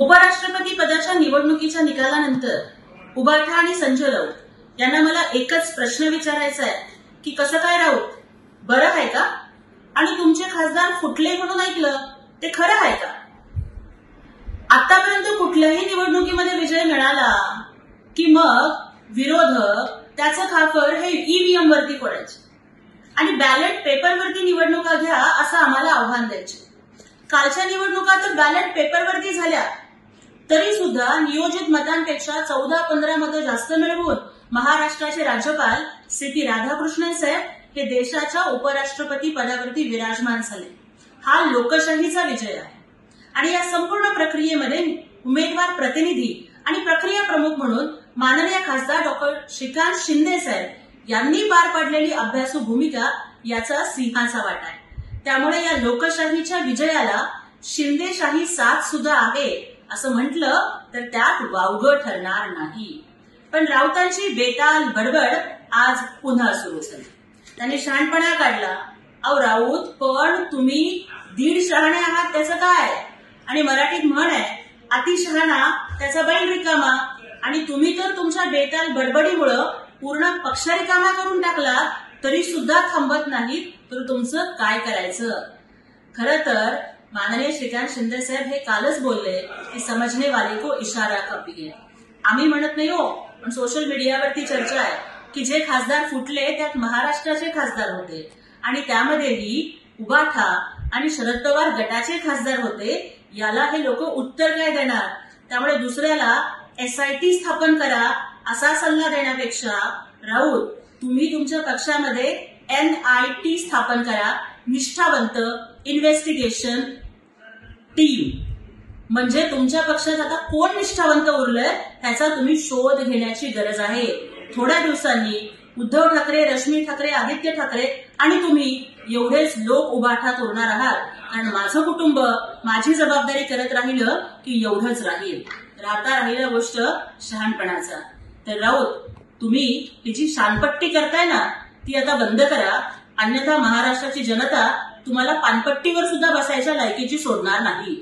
उपराष्ट्रपती पदाच्या निवडणुकीच्या निकालानंतर उबाठा आणि संजय राऊत यांना मला एकच प्रश्न विचारायचा आहे की कसं काय राऊत, बरं आहे का? आणि तुमचे खासदार फुटले म्हणून ऐकलं, ते खरं आहे का? आतापर्यंत कुठल्याही निवडणुकीमध्ये विजय मिळाला की मग विरोधक त्याचं खापर हे ईव्हीएम वरती फोडायचे आणि बॅलेट पेपरवरती निवडणुका घ्या असं आम्हाला आव्हान द्यायचे. कालच्या निवडणुका तर बॅलेट पेपरवरती झाल्या तरी सुद्धा नियोजित मतांपेक्षा 14-15 मतं जास्त मिळवून महाराष्ट्राचे राज्यपाल सी राधाकृष्णन साहेब हे देशाच्या उपराष्ट्रपती पदावरती विराजमान झाले. हा लोकशाहीचा विजय आहे आणि या संपूर्ण प्रक्रियेमध्ये उमेदवार प्रतिनिधी आणि प्रक्रिया प्रमुख म्हणून माननीय खासदार डॉक्टर श्रीकांत शिंदे साहेब यांनी पार पाडलेली अभ्यासू भूमिका याचा सिंहाचा वाटा आहे. त्यामुळे या लोकशाहीच्या विजयाला शिंदेशाही साथ सुद्धा आहे असं म्हटलं तर त्यात वावगं ठरणार नाही. पण राऊतांची बेताल बडबड आज पुन्हा सुरू झाली. त्यांनी शहाणपणा काढला. अहो राऊत, पण तुम्ही दीड शहाणे आहात त्याचं काय? आणि मराठीत म्हण आहे, अतिशहाणा त्याचा बैल रिकामा. आणि तुम्ही तर तुमच्या बेताल बडबडीमुळं पूर्ण पक्ष रिकामा करून टाकला तरी सुद्धा थांबत नाहीत, तर तुमचं काय करायचं? खरं तर माननीय श्रीकांत शिंदे साहेब हे कालच बोलले की समझने वाले को इशारा काफी है. आम्ही म्हणत नाही हो, पण सोशल मीडियावरती चर्चा आहे की जे खासदार फुटले त्यात महाराष्ट्राचे खासदार होते आणि त्यामध्येही उबाठा आणि शरद पवार गटाचे खासदार होते. याला हे लोक उत्तर काय देणार? त्यामुळे दुसऱ्याला एसआयटी स्थापन करा असा सल्ला देण्यापेक्षा राऊत, तुम्ही तुमच्या पक्षामध्ये NIT स्थापन करा, निष्ठावंत इन्व्हेस्टिगेशन टीम. म्हणजे तुमच्या पक्षात आता कोण निष्ठावंत उरलंय त्याचा तुम्ही शोध घेण्याची गरज आहे. थोड्या दिवसांनी उद्धव ठाकरे, रश्मी ठाकरे, आदित्य ठाकरे आणि तुम्ही एवढेच लोक उभाठात उरणार आहात. कारण माझं कुटुंब माझी जबाबदारी करत राहिलं की एवढंच राहील. राहता राहिलं गोष्ट शहाणपणाचा. तर राऊत, तुम्ही ही जी शानपट्टी करताय ना ती आता बंद करा, अन्यथा महाराष्ट्राची जनता तुम्हाला पानपट्टीवर सुद्धा बसायच्या लायकीची सोडणार नाही.